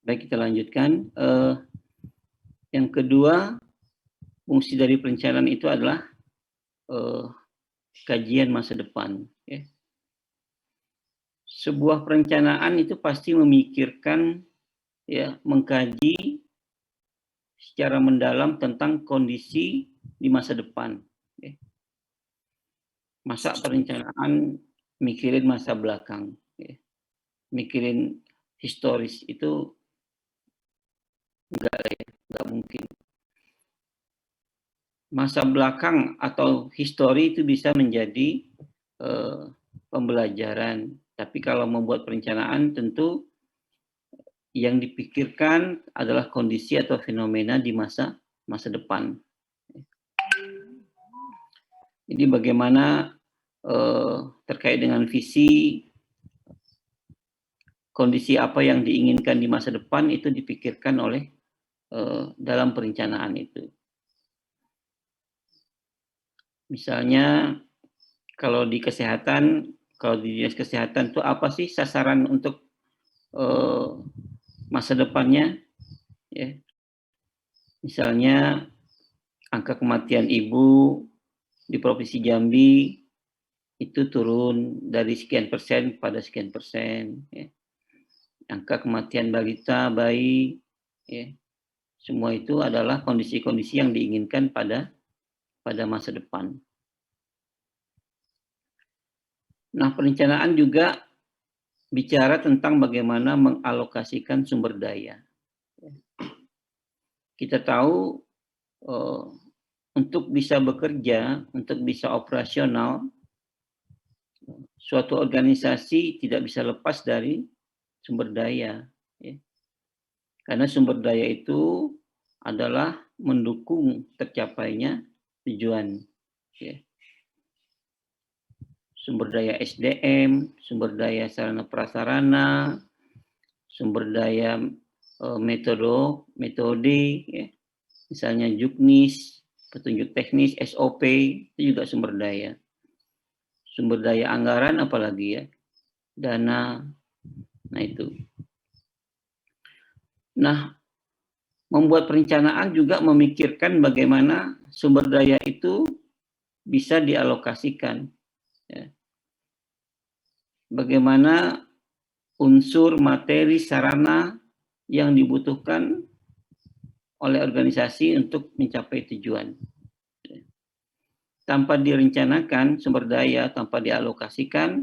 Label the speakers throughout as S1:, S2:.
S1: Baik, kita lanjutkan. Yang kedua, fungsi dari perencanaan itu adalah kajian masa depan. Ya. Sebuah perencanaan itu pasti memikirkan, ya, mengkaji secara mendalam tentang kondisi di masa depan. Ya. Masa perencanaan mikirin masa belakang, ya. Mikirin historis itu nggak mungkin. Masa belakang atau histori itu bisa menjadi pembelajaran. Tapi kalau membuat perencanaan tentu yang dipikirkan adalah kondisi atau fenomena di masa depan. Jadi bagaimana terkait dengan visi, kondisi apa yang diinginkan di masa depan itu dipikirkan oleh dalam perencanaan itu. Misalnya kalau di kesehatan, kalau di dinas kesehatan itu apa sih sasaran untuk masa depannya? Ya. Misalnya angka kematian ibu di Provinsi Jambi itu turun dari sekian persen pada sekian persen. Ya. Angka kematian balita, bayi, ya. Semua itu adalah kondisi-kondisi yang diinginkan pada masa depan. Nah, perencanaan juga bicara tentang bagaimana mengalokasikan sumber daya. Kita tahu untuk bisa bekerja, untuk bisa operasional, suatu organisasi tidak bisa lepas dari sumber daya. Ya. Karena sumber daya itu adalah mendukung tercapainya tujuan. Ya. Sumber daya SDM, sumber daya sarana prasarana, sumber daya metode, ya. Misalnya juknis, petunjuk teknis, SOP, itu juga sumber daya. Sumber daya anggaran apalagi, ya, dana, nah itu. Nah, membuat perencanaan juga memikirkan bagaimana sumber daya itu bisa dialokasikan. Ya. Bagaimana unsur materi sarana yang dibutuhkan oleh organisasi untuk mencapai tujuan. Tanpa direncanakan sumber daya, tanpa dialokasikan,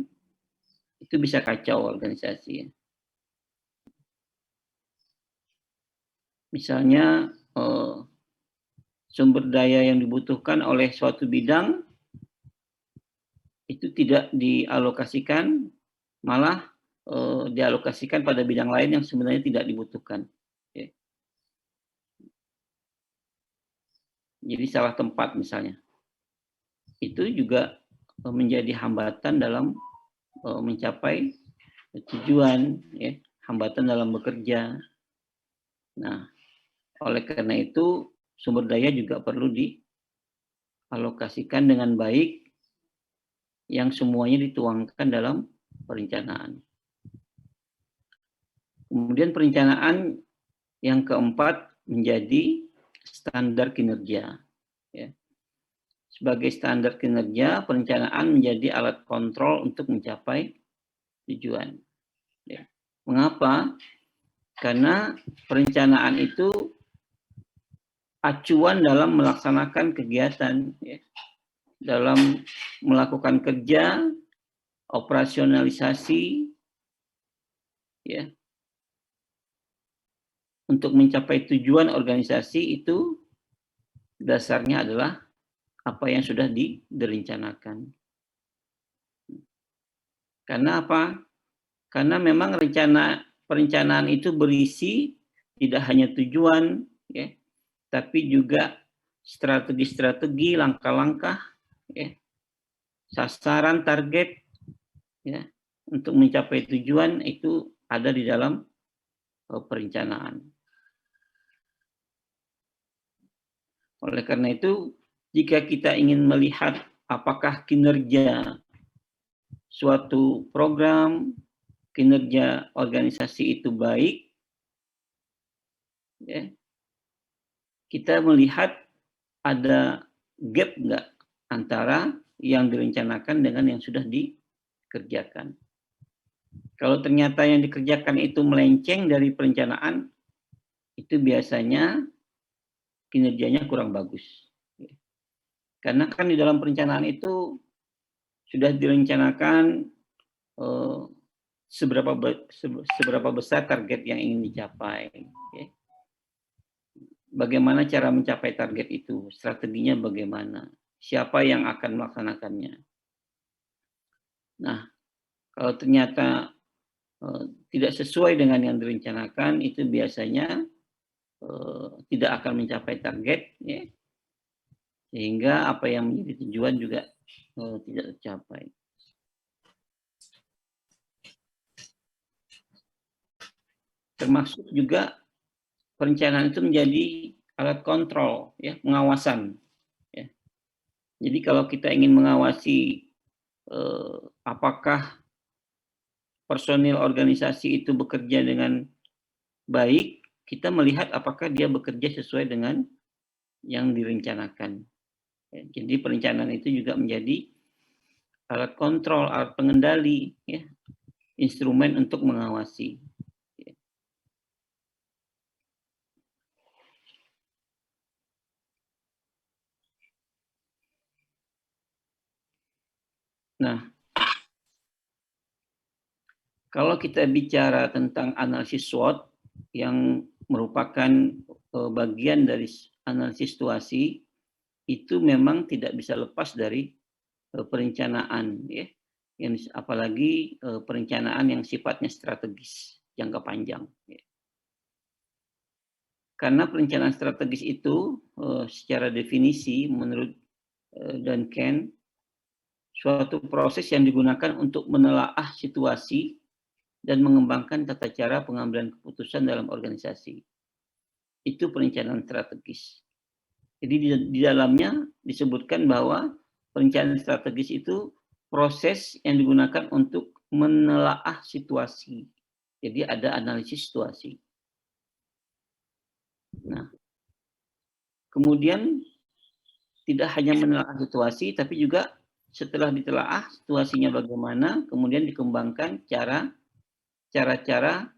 S1: itu bisa kacau organisasi. Misalnya sumber daya yang dibutuhkan oleh suatu bidang itu tidak dialokasikan, malah dialokasikan pada bidang lain yang sebenarnya tidak dibutuhkan. Ya. Jadi salah tempat misalnya. Itu juga menjadi hambatan dalam mencapai tujuan, ya, hambatan dalam bekerja. Nah, oleh karena itu sumber daya juga perlu dialokasikan dengan baik yang semuanya dituangkan dalam perencanaan. Kemudian perencanaan yang keempat menjadi standar kinerja. Ya. Sebagai standar kinerja, perencanaan menjadi alat kontrol untuk mencapai tujuan. Ya. Mengapa? Karena perencanaan itu acuan dalam melaksanakan kegiatan, ya. Dalam melakukan kerja, operasionalisasi, ya, untuk mencapai tujuan organisasi itu dasarnya adalah apa yang sudah direncanakan. Karena apa? Karena memang perencanaan itu berisi tidak hanya tujuan, ya, tapi juga strategi-strategi, langkah-langkah, ya, sasaran, target, ya, untuk mencapai tujuan itu ada di dalam perencanaan. Oleh karena itu, jika kita ingin melihat apakah kinerja suatu program, kinerja organisasi itu baik, ya, kita melihat ada gap nggak antara yang direncanakan dengan yang sudah dikerjakan. Kalau ternyata yang dikerjakan itu melenceng dari perencanaan, itu biasanya kinerjanya kurang bagus. Karena kan di dalam perencanaan itu sudah direncanakan seberapa besar target yang ingin dicapai. Bagaimana cara mencapai target itu, strateginya bagaimana, siapa yang akan melaksanakannya. Nah, kalau ternyata tidak sesuai dengan yang direncanakan, itu biasanya tidak akan mencapai target, ya, sehingga apa yang menjadi tujuan juga tidak tercapai. Termasuk juga perencanaan itu menjadi alat kontrol, ya, pengawasan. Ya. Jadi kalau kita ingin mengawasi apakah personil organisasi itu bekerja dengan baik, kita melihat apakah dia bekerja sesuai dengan yang direncanakan. Ya, jadi perencanaan itu juga menjadi alat kontrol, alat pengendali, ya, instrumen untuk mengawasi. Ya. Nah, kalau kita bicara tentang analisis SWOT yang merupakan bagian dari analisis situasi, itu memang tidak bisa lepas dari perencanaan, ya, yang apalagi perencanaan yang sifatnya strategis jangka panjang. Ya. Karena perencanaan strategis itu secara definisi menurut Duncan suatu proses yang digunakan untuk menelaah situasi dan mengembangkan tata cara pengambilan keputusan dalam organisasi. Itu perencanaan strategis. Jadi di dalamnya disebutkan bahwa perencanaan strategis itu proses yang digunakan untuk menelaah situasi. Jadi ada analisis situasi. Nah, kemudian tidak hanya menelaah situasi, tapi juga setelah ditelaah situasinya bagaimana, kemudian dikembangkan cara-cara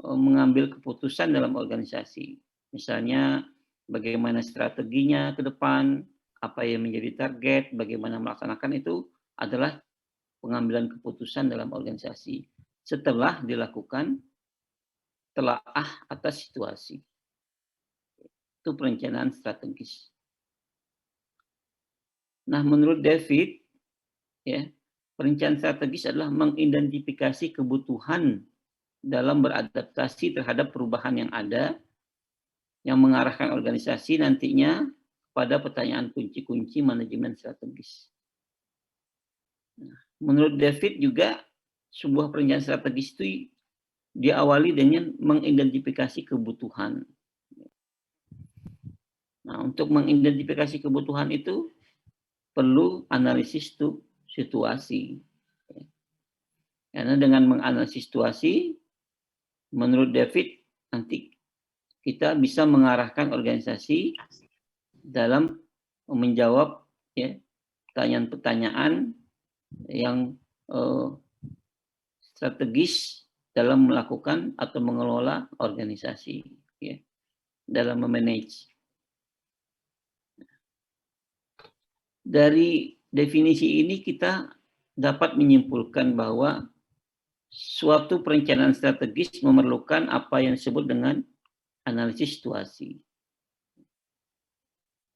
S1: mengambil keputusan dalam organisasi. Misalnya bagaimana strateginya ke depan, apa yang menjadi target, bagaimana melaksanakan, itu adalah pengambilan keputusan dalam organisasi setelah dilakukan telaah atas situasi. Itu perencanaan strategis. Nah, menurut David, ya, perencanaan strategis adalah mengidentifikasi kebutuhan dalam beradaptasi terhadap perubahan yang ada, yang mengarahkan organisasi nantinya pada pertanyaan kunci-kunci manajemen strategis. Nah, menurut David juga, sebuah perencanaan strategis itu diawali dengan mengidentifikasi kebutuhan. Nah, untuk mengidentifikasi kebutuhan itu perlu analisis situasi. Karena dengan menganalisis situasi, menurut David, nanti kita bisa mengarahkan organisasi dalam menjawab, ya, pertanyaan-pertanyaan yang strategis dalam melakukan atau mengelola organisasi, ya, dalam memanage. Dari definisi ini kita dapat menyimpulkan bahwa suatu perencanaan strategis memerlukan apa yang disebut dengan analisis situasi.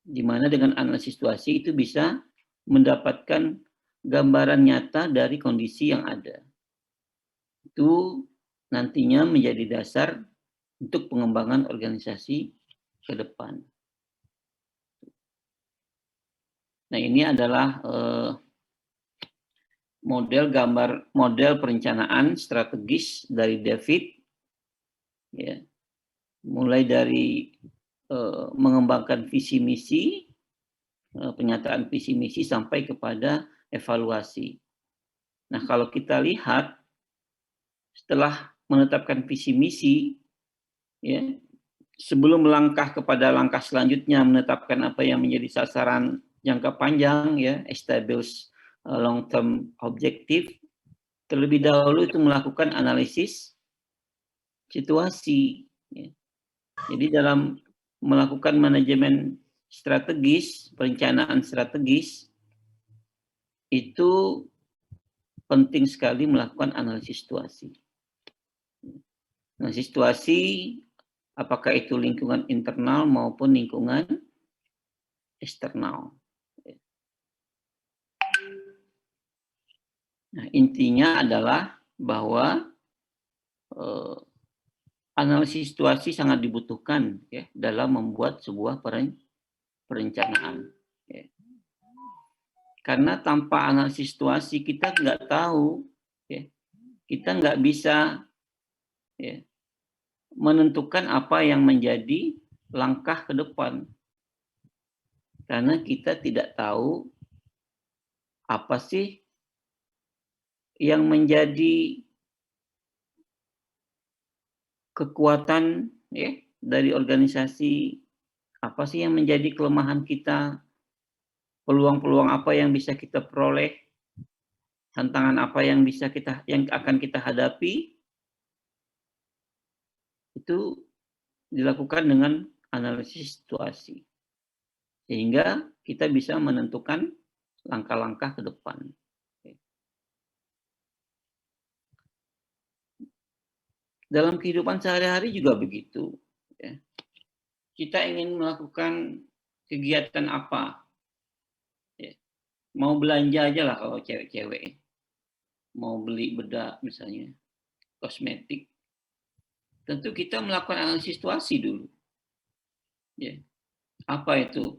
S1: Di mana dengan analisis situasi itu bisa mendapatkan gambaran nyata dari kondisi yang ada. Itu nantinya menjadi dasar untuk pengembangan organisasi ke depan. Nah, ini adalah model perencanaan strategis dari David, ya, mulai dari mengembangkan visi misi, penyataan visi misi sampai kepada evaluasi. Nah, kalau kita lihat setelah menetapkan visi misi, ya, sebelum melangkah kepada langkah selanjutnya menetapkan apa yang menjadi sasaran jangka panjang, ya, establish long term objective, terlebih dahulu itu melakukan analisis situasi. Ya. Jadi dalam melakukan manajemen strategis, perencanaan strategis, itu penting sekali melakukan analisis situasi. Analisis situasi, apakah itu lingkungan internal maupun lingkungan eksternal. Nah, intinya adalah bahwa analisis situasi sangat dibutuhkan, ya, dalam membuat sebuah perencanaan. Ya. Karena tanpa analisis situasi kita nggak tahu, ya, kita nggak bisa, ya, menentukan apa yang menjadi langkah ke depan. Karena kita tidak tahu apa sih yang menjadi kekuatan, ya, dari organisasi, apa sih yang menjadi kelemahan kita, peluang-peluang apa yang bisa kita peroleh, tantangan apa yang akan kita hadapi, itu dilakukan dengan analisis situasi. Sehingga kita bisa menentukan langkah-langkah ke depan. Dalam kehidupan sehari-hari juga begitu. Ya. Kita ingin melakukan kegiatan apa? Ya. Mau belanja aja lah kalau cewek-cewek. Mau beli bedak misalnya, kosmetik. Tentu kita melakukan analisis situasi dulu. Ya. Apa itu?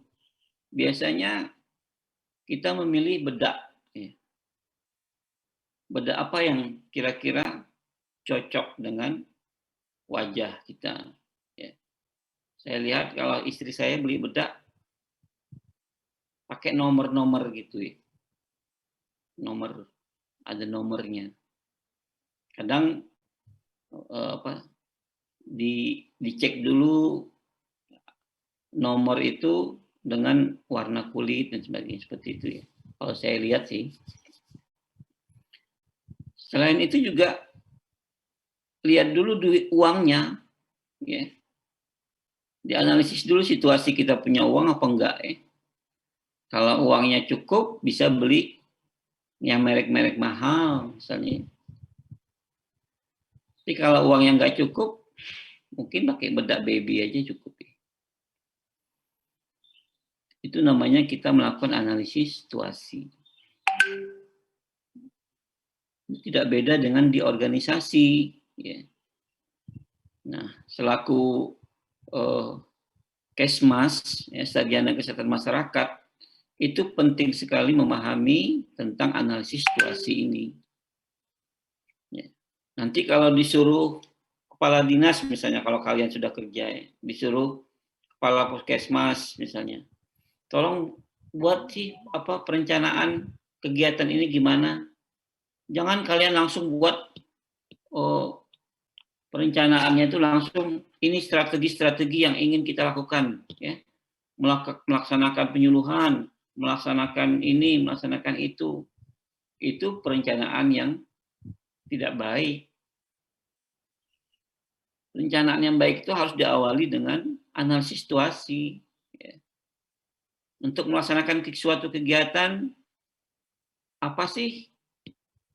S1: Biasanya kita memilih bedak. Ya. Bedak apa yang kira-kira cocok dengan wajah kita. Ya. Saya lihat kalau istri saya beli bedak pakai nomor-nomor gitu, ya. Nomor, ada nomornya. Kadang dicek dulu nomor itu dengan warna kulit dan sebagainya, seperti itu, ya. Kalau saya lihat sih. Selain itu juga lihat dulu duit uangnya, ya. Dianalisis dulu situasi kita punya uang apa enggak, ya. Kalau uangnya cukup bisa beli yang merek-merek mahal misalnya. Tapi kalau uangnya nggak cukup, mungkin pakai bedak baby aja cukup, ya. Itu namanya kita melakukan analisis situasi. Tidak beda dengan di organisasi, ya. Nah, selaku Kesmas, ya, Sarjana Kesehatan Masyarakat, itu penting sekali memahami tentang analisis situasi ini. Ya. Nanti kalau disuruh kepala dinas misalnya, kalau kalian sudah kerja, ya, disuruh kepala puskesmas misalnya, tolong buat sih perencanaan kegiatan ini gimana. Jangan kalian langsung buat perencanaannya itu langsung ini strategi-strategi yang ingin kita lakukan, ya. Melaksanakan penyuluhan, melaksanakan ini, melaksanakan itu perencanaan yang tidak baik. Perencanaan yang baik itu harus diawali dengan analisis situasi, ya. Untuk melaksanakan suatu kegiatan, apa sih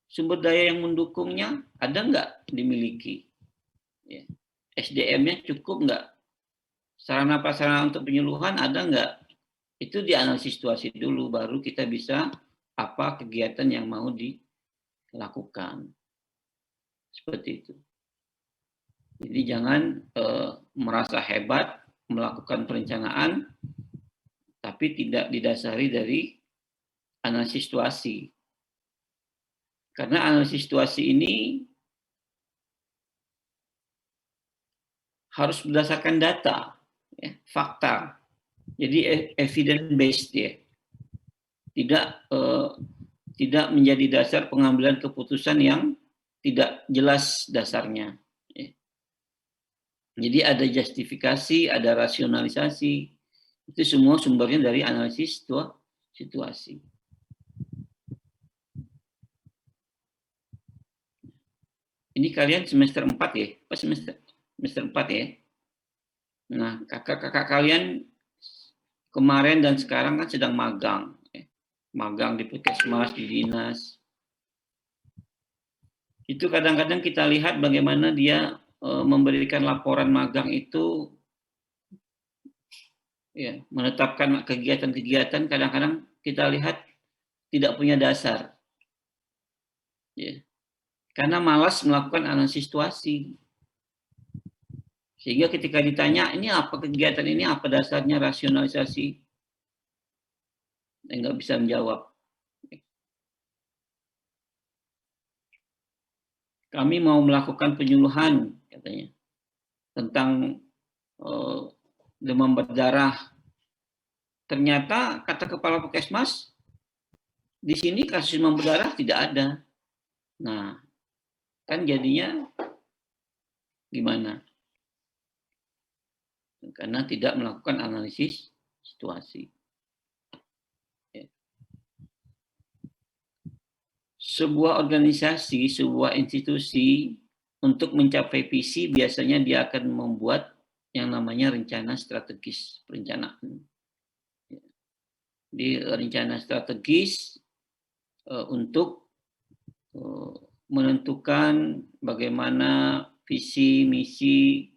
S1: sumber daya yang mendukungnya, ada nggak dimiliki, ya. SDM-nya cukup nggak, sarana prasarana untuk penyuluhan ada nggak, itu dianalisis situasi dulu, baru kita bisa apa kegiatan yang mau dilakukan, seperti itu. Jadi jangan merasa hebat melakukan perencanaan tapi tidak didasari dari analisis situasi. Karena analisis situasi ini harus berdasarkan data, ya, fakta. Jadi evidence based, ya. Tidak menjadi dasar pengambilan keputusan yang tidak jelas dasarnya. Jadi ada justifikasi, ada rasionalisasi. Itu semua sumbernya dari analisis situasi. Ini kalian semester 4 ya? Apa semester 4 ya? Nah, kakak-kakak kalian kemarin dan sekarang kan sedang magang. Magang di puskesmas, di dinas. Itu kadang-kadang kita lihat bagaimana dia memberikan laporan magang itu, ya, menetapkan kegiatan-kegiatan, kadang-kadang kita lihat tidak punya dasar, ya, karena malas melakukan analisis situasi. Sehingga ketika ditanya, ini apa kegiatan ini, apa dasarnya, rasionalisasi, nggak bisa menjawab. Kami mau melakukan penyuluhan, katanya, tentang demam berdarah. Ternyata kata kepala puskesmas, di sini kasus demam berdarah tidak ada. Nah, kan jadinya gimana? Karena tidak melakukan analisis situasi. Sebuah organisasi, sebuah institusi untuk mencapai visi biasanya dia akan membuat yang namanya rencana strategis perencanaan. Di rencana strategis untuk menentukan bagaimana visi, misi,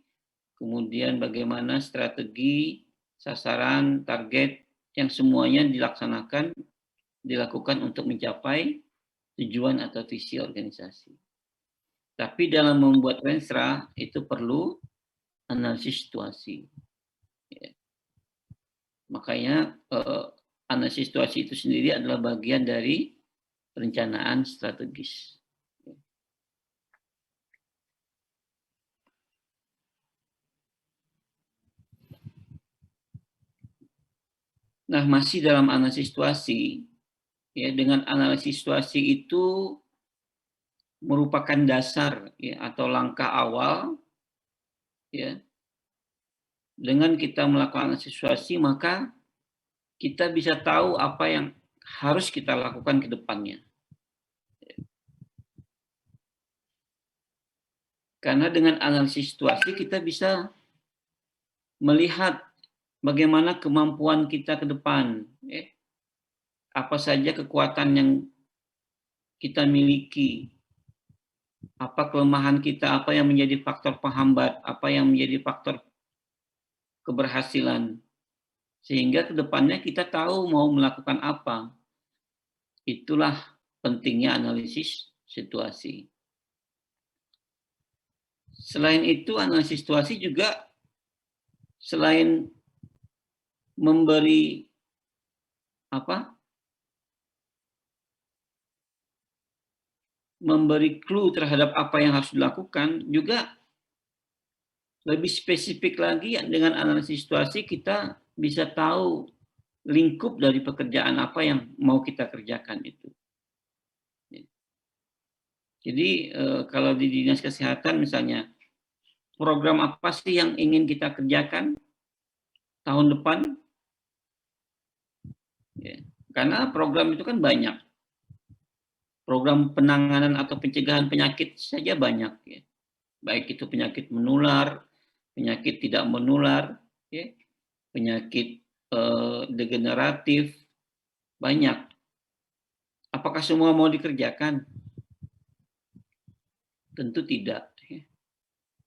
S1: kemudian bagaimana strategi, sasaran, target yang semuanya dilakukan untuk mencapai tujuan atau visi organisasi. Tapi dalam membuat Renstra itu perlu analisis situasi. Ya. Makanya analisis situasi itu sendiri adalah bagian dari perencanaan strategis. Nah, masih dalam analisis situasi, ya, dengan analisis situasi itu merupakan dasar, ya, atau langkah awal, ya. Dengan kita melakukan analisis situasi, maka kita bisa tahu apa yang harus kita lakukan ke depannya. Karena dengan analisis situasi kita bisa melihat bagaimana kemampuan kita ke depan, ya. Apa saja kekuatan yang kita miliki, apa kelemahan kita, apa yang menjadi faktor penghambat, apa yang menjadi faktor keberhasilan. Sehingga ke depannya kita tahu mau melakukan apa. Itulah pentingnya analisis situasi. Selain itu, analisis situasi juga selain memberi clue terhadap apa yang harus dilakukan, juga lebih spesifik lagi dengan analisis situasi kita bisa tahu lingkup dari pekerjaan apa yang mau kita kerjakan itu. Jadi kalau di dinas kesehatan misalnya, program apa sih yang ingin kita kerjakan tahun depan? Ya, karena program itu kan banyak. Program penanganan atau pencegahan penyakit saja banyak. Ya. Baik itu penyakit menular, penyakit tidak menular, ya, penyakit degeneratif, banyak. Apakah semua mau dikerjakan? Tentu tidak. Ya.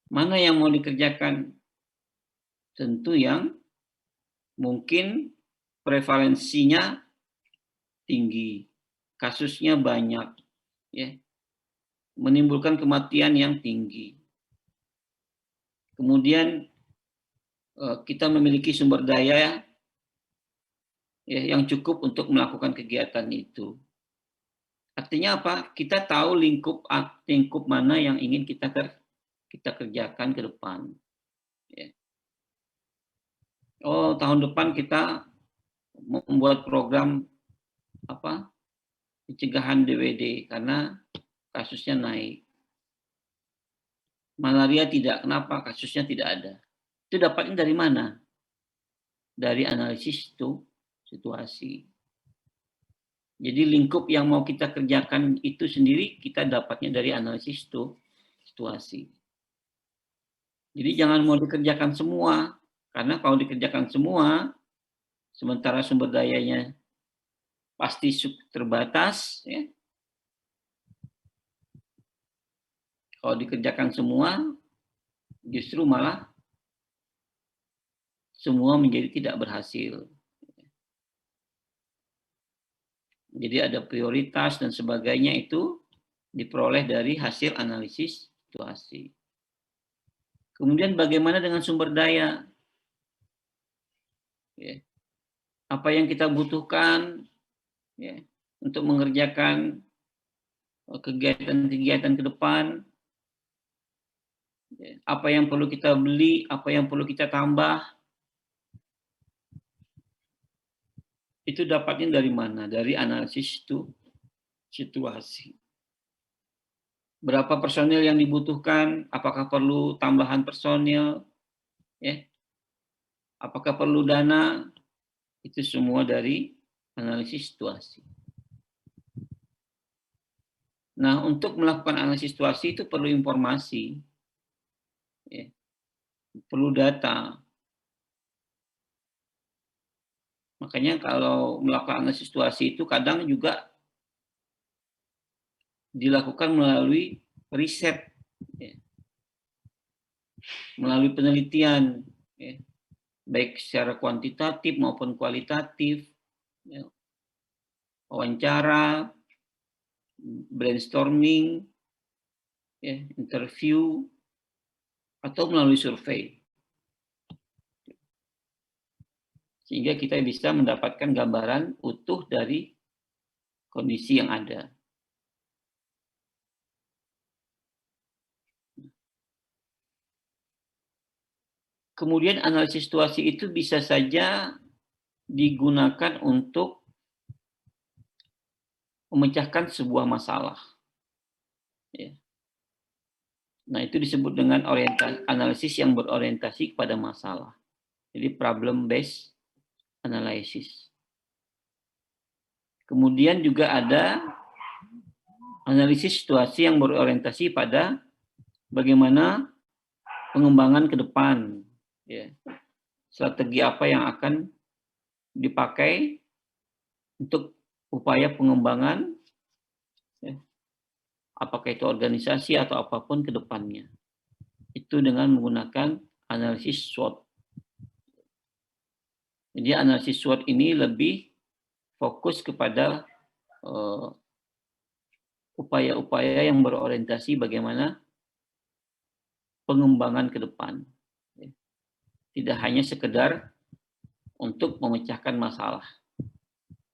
S1: Mana yang mau dikerjakan? Tentu yang mungkin prevalensinya tinggi, kasusnya banyak, ya, menimbulkan kematian yang tinggi. Kemudian kita memiliki sumber daya, ya, yang cukup untuk melakukan kegiatan itu. Artinya apa? Kita tahu lingkup mana yang ingin kita kerjakan ke depan. Ya. Oh, tahun depan kita membuat program pencegahan DWD karena kasusnya naik. Malaria tidak, kenapa? Kasusnya tidak ada. Itu dapatnya dari mana? Dari analisis situasi. Jadi lingkup yang mau kita kerjakan itu sendiri kita dapatnya dari analisis situasi. Jadi jangan mau dikerjakan semua, karena kalau dikerjakan semua, sementara sumber dayanya pasti terbatas, ya. Kalau dikerjakan semua, justru malah semua menjadi tidak berhasil. Jadi ada prioritas dan sebagainya itu diperoleh dari hasil analisis situasi. Kemudian bagaimana dengan sumber daya? Ya. Apa yang kita butuhkan, ya, untuk mengerjakan kegiatan-kegiatan ke depan, ya. Apa yang perlu kita beli, apa yang perlu kita tambah, itu dapatnya dari mana? Dari analisis situasi. Berapa personil yang dibutuhkan? Apakah perlu tambahan personil? Ya. Apakah perlu dana? Itu semua dari analisis situasi. Nah, untuk melakukan analisis situasi itu perlu informasi, ya. Perlu data. Makanya kalau melakukan analisis situasi itu kadang juga dilakukan melalui riset, ya. Melalui penelitian, ya. Baik secara kuantitatif maupun kualitatif, ya. Wawancara, brainstorming, ya, interview, atau melalui survei. Sehingga kita bisa mendapatkan gambaran utuh dari kondisi yang ada. Kemudian analisis situasi itu bisa saja digunakan untuk memecahkan sebuah masalah. Ya. Nah, itu disebut dengan analisis yang berorientasi kepada masalah. Jadi problem based analysis. Kemudian juga ada analisis situasi yang berorientasi pada bagaimana pengembangan ke depan, ya. Strategi apa yang akan dipakai untuk upaya pengembangan, ya. Apakah itu organisasi atau apapun ke depannya. Itu dengan menggunakan analisis SWOT. Jadi analisis SWOT ini lebih fokus kepada upaya-upaya yang berorientasi bagaimana pengembangan ke depan. Tidak hanya sekedar untuk memecahkan masalah,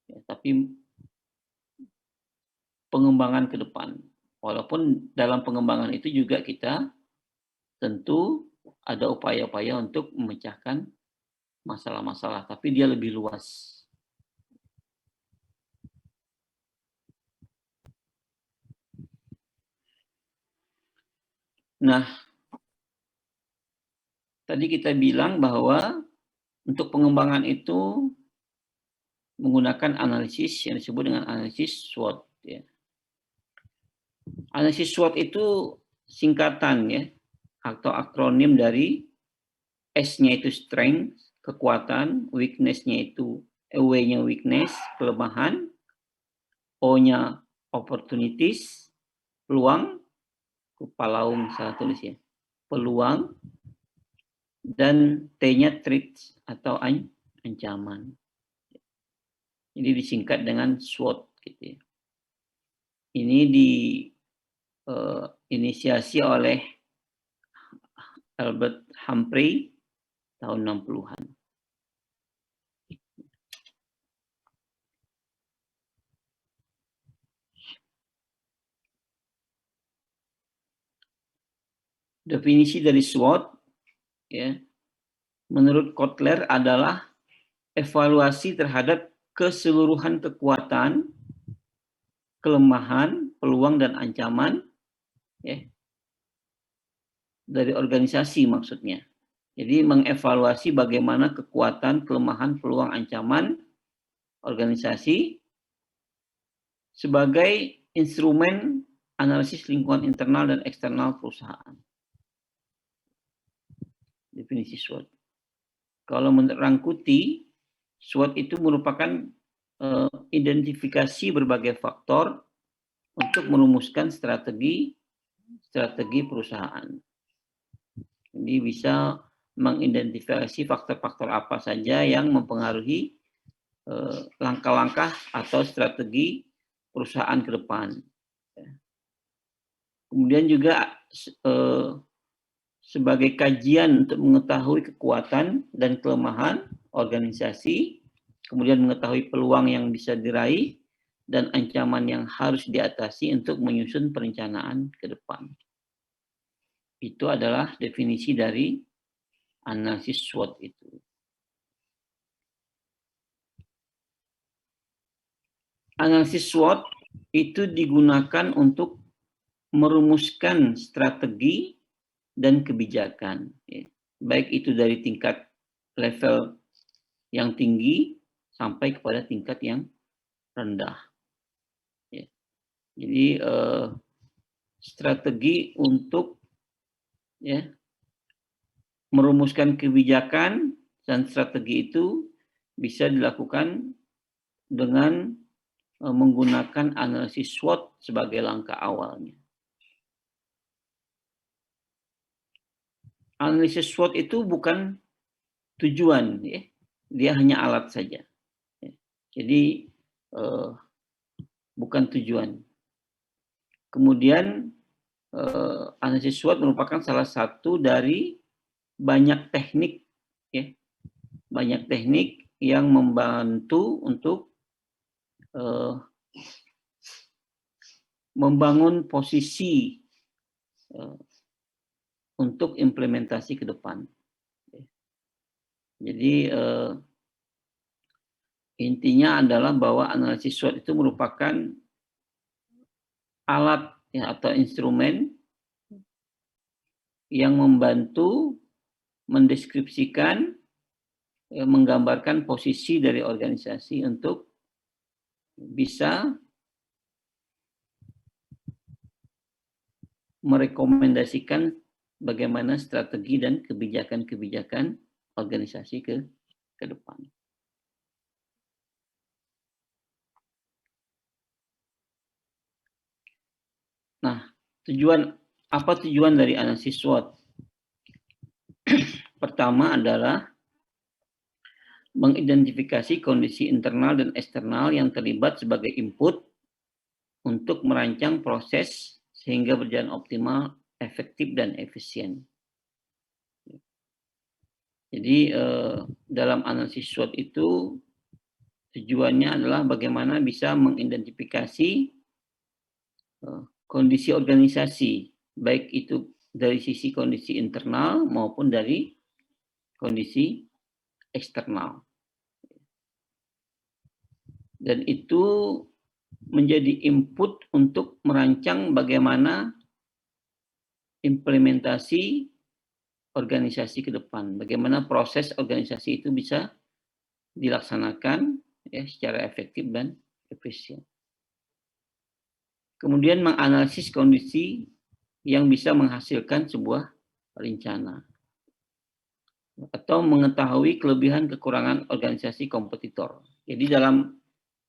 S1: ya, tapi pengembangan ke depan. Walaupun dalam pengembangan itu juga kita tentu ada upaya-upaya untuk memecahkan masalah-masalah, tapi dia lebih luas. Nah, tadi kita bilang bahwa untuk pengembangan itu menggunakan analisis yang disebut dengan analisis SWOT. Ya. Analisis SWOT itu singkatan, ya, atau akronim dari S-nya itu strength, kekuatan, weakness-nya itu W-nya weakness, kelemahan, O-nya opportunities, peluang, palaung salah tulis ya, peluang, dan T-nya threats atau ancaman. Jadi disingkat dengan SWOT gitu ya. Ini inisiasi oleh Albert Humphrey tahun 60-an. Definisi dari SWOT, ya, menurut Kotler adalah evaluasi terhadap keseluruhan kekuatan, kelemahan, peluang, dan ancaman, ya, dari organisasi maksudnya. Jadi mengevaluasi bagaimana kekuatan, kelemahan, peluang, ancaman organisasi sebagai instrumen analisis lingkungan internal dan eksternal perusahaan. Definisi SWOT. Kalau menurut Rangkuti, SWOT itu merupakan identifikasi berbagai faktor untuk merumuskan strategi perusahaan. Jadi bisa mengidentifikasi faktor-faktor apa saja yang mempengaruhi langkah-langkah atau strategi perusahaan ke depan. Kemudian juga sebagai kajian untuk mengetahui kekuatan dan kelemahan organisasi, kemudian mengetahui peluang yang bisa diraih, dan ancaman yang harus diatasi untuk menyusun perencanaan ke depan. Itu adalah definisi dari analisis SWOT itu. Analisis SWOT itu digunakan untuk merumuskan strategi dan kebijakan, ya. Baik itu dari tingkat level yang tinggi sampai kepada tingkat yang rendah. Ya. Jadi strategi untuk merumuskan kebijakan dan strategi itu bisa dilakukan dengan menggunakan analisis SWOT sebagai langkah awalnya. Analisis SWOT itu bukan tujuan, ya. Dia hanya alat saja. Ya. Jadi bukan tujuan. Kemudian analisis SWOT merupakan salah satu dari banyak teknik, ya, banyak teknik yang membantu untuk membangun posisi untuk implementasi ke depan. Jadi intinya adalah bahwa analisis SWOT itu merupakan alat, ya, atau instrumen yang membantu mendeskripsikan, menggambarkan posisi dari organisasi untuk bisa merekomendasikan bagaimana strategi dan kebijakan-kebijakan organisasi ke depan. Nah, apa tujuan dari analisis SWOT? Pertama adalah mengidentifikasi kondisi internal dan eksternal yang terlibat sebagai input untuk merancang proses sehingga berjalan optimal, efektif, dan efisien. Jadi dalam analisis SWOT itu tujuannya adalah bagaimana bisa mengidentifikasi kondisi organisasi, baik itu dari sisi kondisi internal maupun dari kondisi eksternal. Dan itu menjadi input untuk merancang bagaimana implementasi organisasi ke depan, bagaimana proses organisasi itu bisa dilaksanakan, ya, secara efektif dan efisien. Kemudian menganalisis kondisi yang bisa menghasilkan sebuah rencana atau mengetahui kelebihan kekurangan organisasi kompetitor. Jadi dalam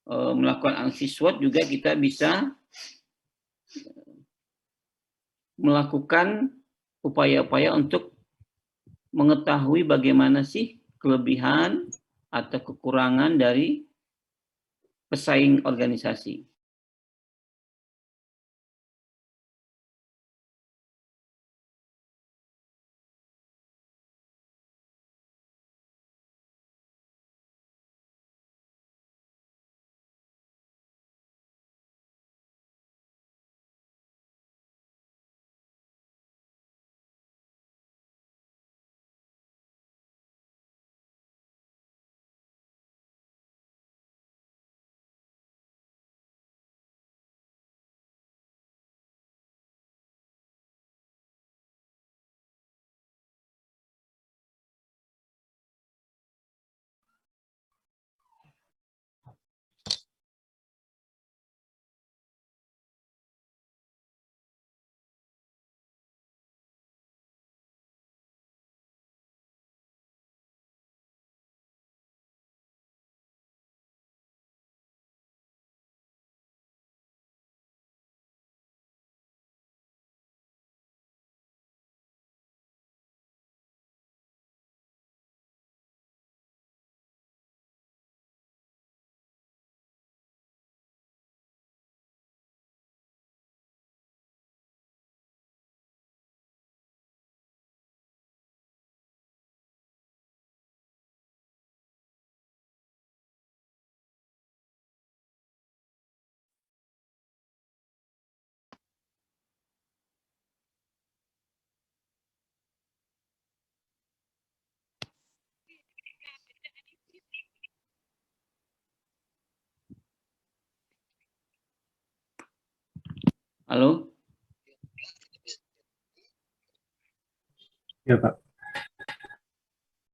S1: melakukan analisis SWOT juga kita bisa melakukan upaya-upaya untuk mengetahui bagaimana sih kelebihan atau kekurangan dari pesaing organisasi. Halo?
S2: Ya, Pak.